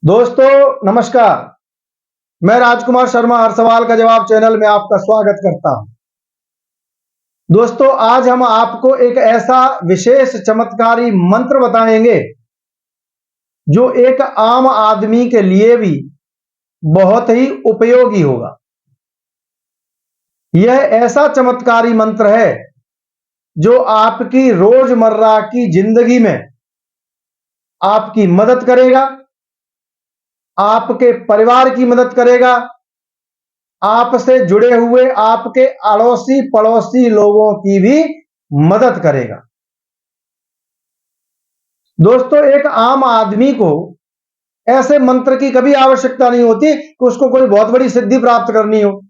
दोस्तों नमस्कार। मैं राजकुमार शर्मा हर सवाल का जवाब चैनल में आपका स्वागत करता हूं। दोस्तों आज हम आपको एक ऐसा विशेष चमत्कारी मंत्र बताएंगे जो एक आम आदमी के लिए भी बहुत ही उपयोगी होगा। यह ऐसा चमत्कारी मंत्र है जो आपकी रोजमर्रा की जिंदगी में आपकी मदद करेगा, आपके परिवार की मदद करेगा, आपसे जुड़े हुए आपके अड़ोसी पड़ोसी लोगों की भी मदद करेगा। दोस्तों एक आम आदमी को ऐसे मंत्र की कभी आवश्यकता नहीं होती कि उसको कोई बहुत बड़ी सिद्धि प्राप्त करनी हो,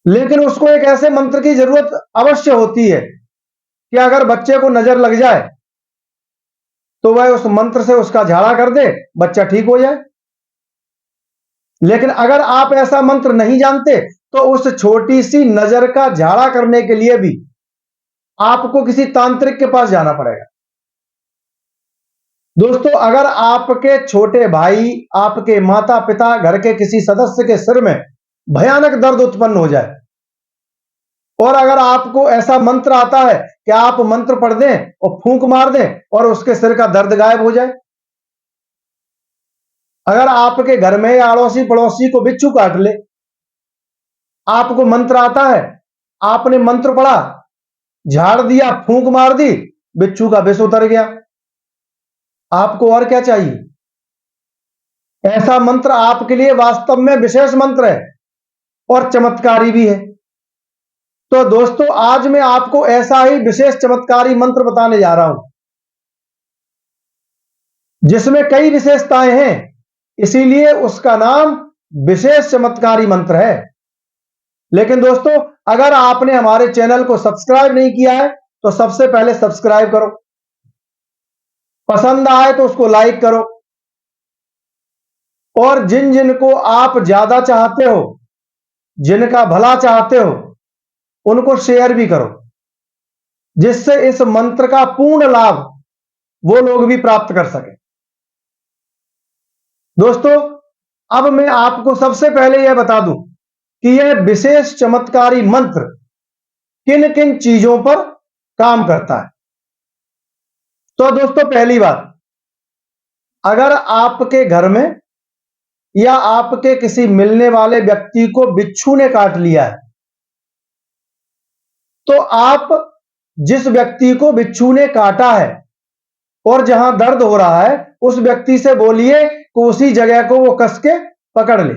लेकिन उसको एक ऐसे मंत्र की जरूरत अवश्य होती है कि अगर बच्चे को नजर लग जाए तो वह उस मंत्र से उसका झाड़ा कर दे, बच्चा ठीक हो जाए। लेकिन अगर आप ऐसा मंत्र नहीं जानते तो उस छोटी सी नजर का झाड़ा करने के लिए भी आपको किसी तांत्रिक के पास जाना पड़ेगा। दोस्तों अगर आपके छोटे भाई, आपके माता पिता, घर के किसी सदस्य के सिर में भयानक दर्द उत्पन्न हो जाए और अगर आपको ऐसा मंत्र आता है कि आप मंत्र पढ़ दें और फूंक मार दें और उसके सिर का दर्द गायब हो जाए, अगर आपके घर में या अड़ोसी पड़ोसी को बिच्छू काट ले, आपको मंत्र आता है, आपने मंत्र पढ़ा, झाड़ दिया, फूंक मार दी, बिच्छू का विष उतर गया, आपको और क्या चाहिए? ऐसा मंत्र आपके लिए वास्तव में विशेष मंत्र है और चमत्कारी भी है। तो दोस्तों आज मैं आपको ऐसा ही विशेष चमत्कारी मंत्र बताने जा रहा हूं जिसमें कई विशेषताएं हैं, इसीलिए उसका नाम विशेष चमत्कारी मंत्र है। लेकिन दोस्तों अगर आपने हमारे चैनल को सब्सक्राइब नहीं किया है तो सबसे पहले सब्सक्राइब करो, पसंद आए तो उसको लाइक करो और जिन जिन को आप ज्यादा चाहते हो, जिनका भला चाहते हो, उनको शेयर भी करो जिससे इस मंत्र का पूर्ण लाभ वो लोग भी प्राप्त कर सके। दोस्तों अब मैं आपको सबसे पहले यह बता दूं कि यह विशेष चमत्कारी मंत्र किन किन चीजों पर काम करता है। तो दोस्तों पहली बात, अगर आपके घर में या आपके किसी मिलने वाले व्यक्ति को बिच्छू ने काट लिया है तो आप जिस व्यक्ति को बिच्छू ने काटा है और जहां दर्द हो रहा है उस व्यक्ति से बोलिए कि उसी जगह को वो कस के पकड़ ले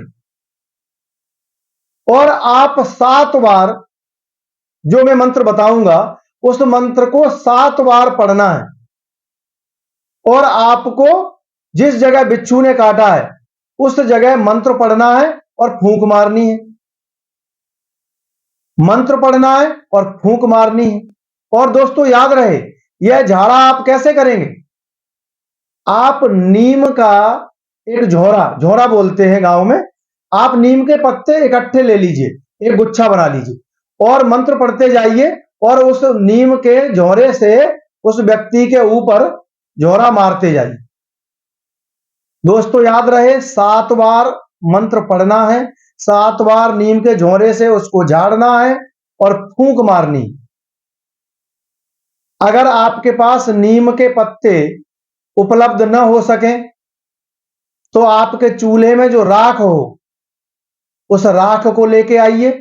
और आप 7 बार जो मैं मंत्र बताऊंगा उस मंत्र को 7 बार पढ़ना है और आपको जिस जगह बिच्छू ने काटा है उस जगह मंत्र पढ़ना है और फूंक मारनी है। मंत्र पढ़ना है और फूंक मारनी है। और दोस्तों याद रहे यह झाड़ा आप कैसे करेंगे, आप नीम का एक झोरा बोलते हैं गांव में, आप नीम के पत्ते इकट्ठे ले लीजिए, एक गुच्छा बना लीजिए और मंत्र पढ़ते जाइए और उस नीम के झोरे से उस व्यक्ति के ऊपर झोरा मारते जाइए। दोस्तों याद रहे 7 बार मंत्र पढ़ना है, 7 बार नीम के झोरे से उसको झाड़ना है और फूंक मारनी। अगर आपके पास नीम के पत्ते उपलब्ध न हो सके तो आपके चूल्हे में जो राख हो उस राख को लेके आइए,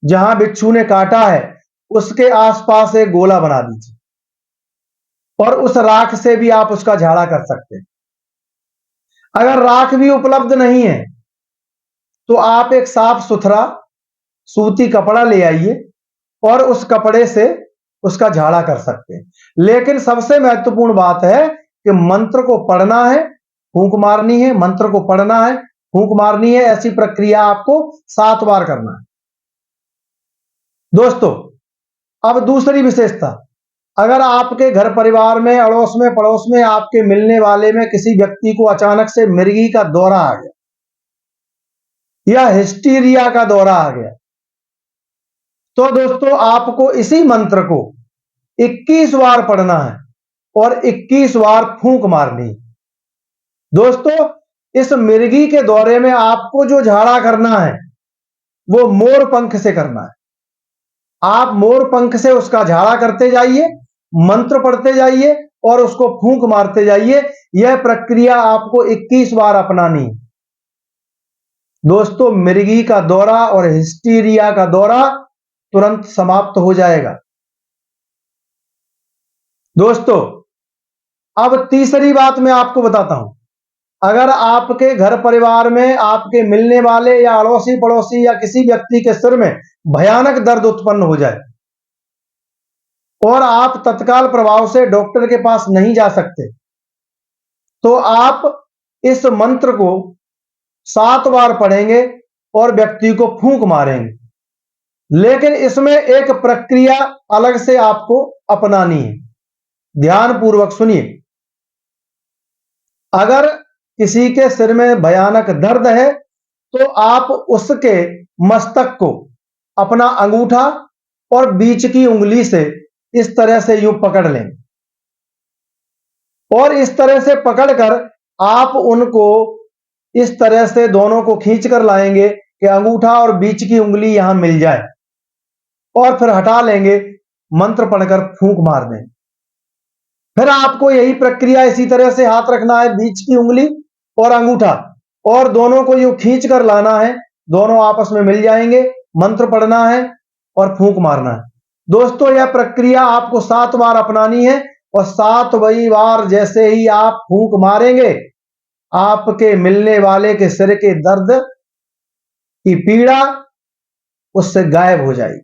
जहां बिच्छू ने काटा है उसके आसपास एक गोला बना दीजिए और उस राख से भी आप उसका झाड़ा कर सकते हैं। अगर राख भी उपलब्ध नहीं है तो आप एक साफ सुथरा सूती कपड़ा ले आइए और उस कपड़े से उसका झाड़ा कर सकते हैं। लेकिन सबसे महत्वपूर्ण बात है कि मंत्र को पढ़ना है, फूंक मारनी है, मंत्र को पढ़ना है, फूंक मारनी है, ऐसी प्रक्रिया आपको 7 बार करना है। दोस्तों अब दूसरी विशेषता, अगर आपके घर परिवार में, अड़ोस में, पड़ोस में, आपके मिलने वाले में किसी व्यक्ति को अचानक से मिर्गी का दौरा आ गया या हिस्टीरिया का दौरा आ गया तो दोस्तों आपको इसी मंत्र को 21 बार पढ़ना है और 21 बार फूंक मारनी। दोस्तों, इस मिर्गी के दौरे में आपको जो झाड़ा करना है वो मोर पंख से करना है। आप मोर पंख से उसका झाड़ा करते जाइए, मंत्र पढ़ते जाइए और उसको फूंक मारते जाइए। यह प्रक्रिया आपको 21 बार अपनानी है। दोस्तों, मिर्गी का दौरा और हिस्टीरिया का दौरा तुरंत समाप्त हो जाएगा। दोस्तों, अब तीसरी बात मैं आपको बताता हूं। अगर आपके घर परिवार में आपके मिलने वाले या अड़ोसी पड़ोसी या किसी व्यक्ति के सिर में भयानक दर्द उत्पन्न हो जाए और आप तत्काल प्रभाव से डॉक्टर के पास नहीं जा सकते, तो आप इस मंत्र को 7 बार पढ़ेंगे और व्यक्ति को फूंक मारेंगे। लेकिन इसमें एक प्रक्रिया अलग से आपको अपनानी है। ध्यानपूर्वक सुनिए। अगर किसी के सिर में भयानक दर्द है तो आप उसके मस्तक को अपना अंगूठा और बीच की उंगली से इस तरह से यूं पकड़ लें और इस तरह से पकड़कर आप उनको इस तरह से दोनों को खींच कर लाएंगे कि अंगूठा और बीच की उंगली यहां मिल जाए और फिर हटा लेंगे, मंत्र पढ़कर फूंक मार दें। फिर आपको यही प्रक्रिया इसी तरह से हाथ रखना है, बीच की उंगली और अंगूठा, और दोनों को यूं खींच कर लाना है, दोनों आपस में मिल जाएंगे, मंत्र पढ़ना है और फूंक मारना है। दोस्तों, यह प्रक्रिया आपको 7 बार अपनानी है और 7वीं बार जैसे ही आप फूंक मारेंगे, आपके मिलने वाले के सिर के दर्द की पीड़ा उससे गायब हो जाएगी।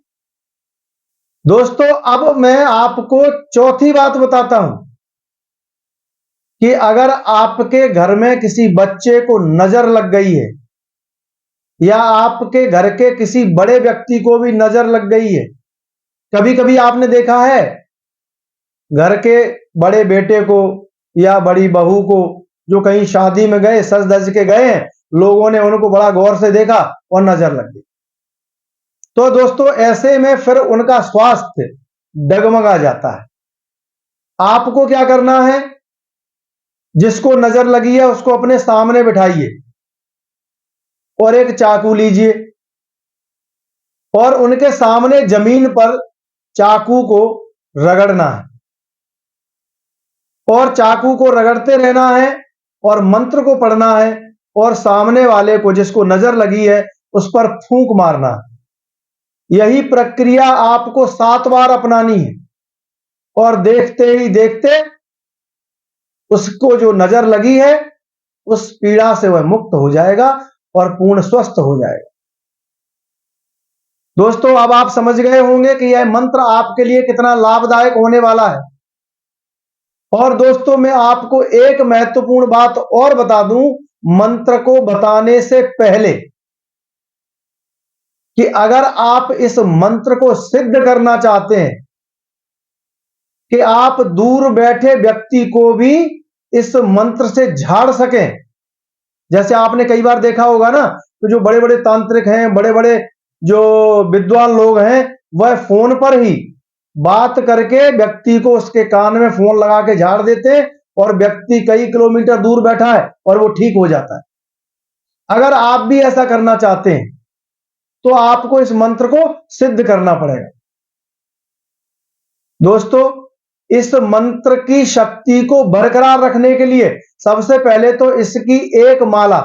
दोस्तों, अब मैं आपको चौथी बात बताता हूं कि अगर आपके घर में किसी बच्चे को नजर लग गई है या आपके घर के किसी बड़े व्यक्ति को भी नजर लग गई है, कभी कभी आपने देखा है घर के बड़े बेटे को या बड़ी बहू को जो कहीं शादी में गए, सज धज के गए हैं, लोगों ने उनको बड़ा गौर से देखा और नजर लग गई। तो दोस्तों, ऐसे में फिर उनका स्वास्थ्य डगमगा जाता है। आपको क्या करना है, जिसको नजर लगी है उसको अपने सामने बिठाइए और एक चाकू लीजिए और उनके सामने जमीन पर चाकू को रगड़ना है और चाकू को रगड़ते रहना है और मंत्र को पढ़ना है और सामने वाले को जिसको नजर लगी है उस पर फूंक मारना है। यही प्रक्रिया आपको 7 बार अपनानी है और देखते ही देखते उसको जो नजर लगी है उस पीड़ा से वह मुक्त हो जाएगा और पूर्ण स्वस्थ हो जाएगा। दोस्तों, अब आप समझ गए होंगे कि यह मंत्र आपके लिए कितना लाभदायक होने वाला है। और दोस्तों, मैं आपको एक महत्वपूर्ण बात और बता दूं मंत्र को बताने से पहले कि अगर आप इस मंत्र को सिद्ध करना चाहते हैं कि आप दूर बैठे व्यक्ति को भी इस मंत्र से झाड़ सकें, जैसे आपने कई बार देखा होगा ना, तो जो बड़े बड़े तांत्रिक हैं, बड़े बड़े जो विद्वान लोग हैं, वह फोन पर ही बात करके व्यक्ति को उसके कान में फोन लगा के झाड़ देते हैं और व्यक्ति कई किलोमीटर दूर बैठा है और वो ठीक हो जाता है। अगर आप भी ऐसा करना चाहते हैं तो आपको इस मंत्र को सिद्ध करना पड़ेगा। दोस्तों, इस मंत्र की शक्ति को बरकरार रखने के लिए सबसे पहले तो इसकी एक माला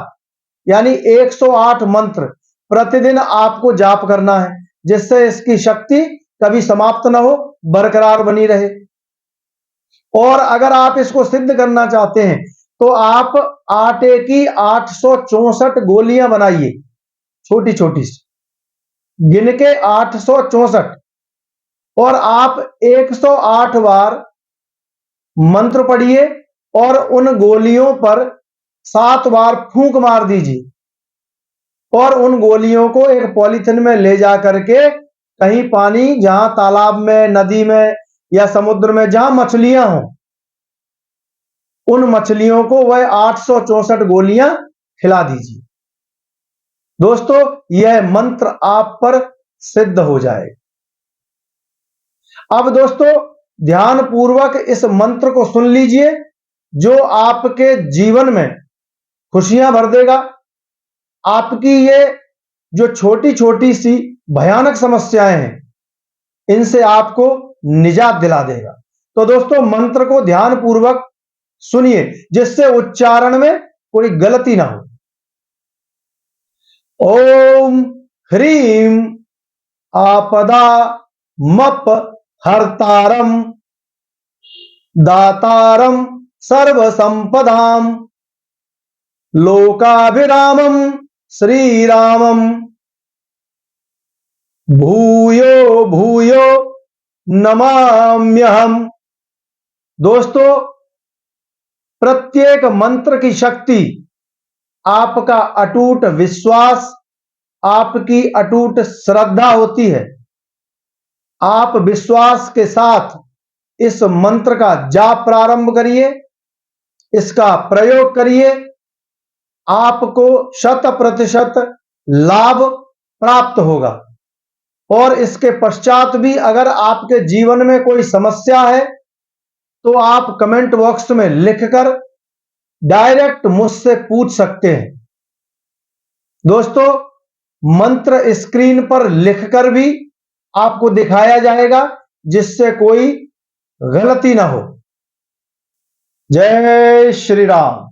यानी 108 मंत्र प्रतिदिन आपको जाप करना है, जिससे इसकी शक्ति कभी समाप्त ना हो, बरकरार बनी रहे। और अगर आप इसको सिद्ध करना चाहते हैं तो आप आटे की 864 गोलियां बनाइए, छोटी छोटी सी, गिन के 864, और आप 108 बार मंत्र पढ़िए और उन गोलियों पर 7 बार फूंक मार दीजिए और उन गोलियों को एक पॉलीथिन में ले जा करके कहीं पानी, जहां तालाब में, नदी में या समुद्र में जहां मछलियां हों, उन मछलियों को वह 864 गोलियां खिला दीजिए। दोस्तों, यह मंत्र आप पर सिद्ध हो जाए। अब दोस्तों, ध्यान पूर्वक इस मंत्र को सुन लीजिए, जो आपके जीवन में खुशियां भर देगा। आपकी ये जो छोटी छोटी सी भयानक समस्याएं हैं इनसे आपको निजात दिला देगा। तो दोस्तों मंत्र को ध्यान पूर्वक सुनिए जिससे उच्चारण में कोई गलती ना हो। ओम ह्रीम आपदा मप हरतारम दातारम सर्वसंपदाम लोकाभिरामम श्रीरामम भूयो भूयो नमाम्यहम। दोस्तों प्रत्येक मंत्र की शक्ति आपका अटूट विश्वास, आपकी अटूट श्रद्धा होती है। आप विश्वास के साथ इस मंत्र का जाप प्रारंभ करिए, इसका प्रयोग करिए, आपको 100% लाभ प्राप्त होगा। और इसके पश्चात भी अगर आपके जीवन में कोई समस्या है तो आप कमेंट बॉक्स में लिखकर डायरेक्ट मुझसे पूछ सकते हैं। दोस्तों मंत्र स्क्रीन पर लिखकर भी आपको दिखाया जाएगा जिससे कोई गलती ना हो। जय श्री राम।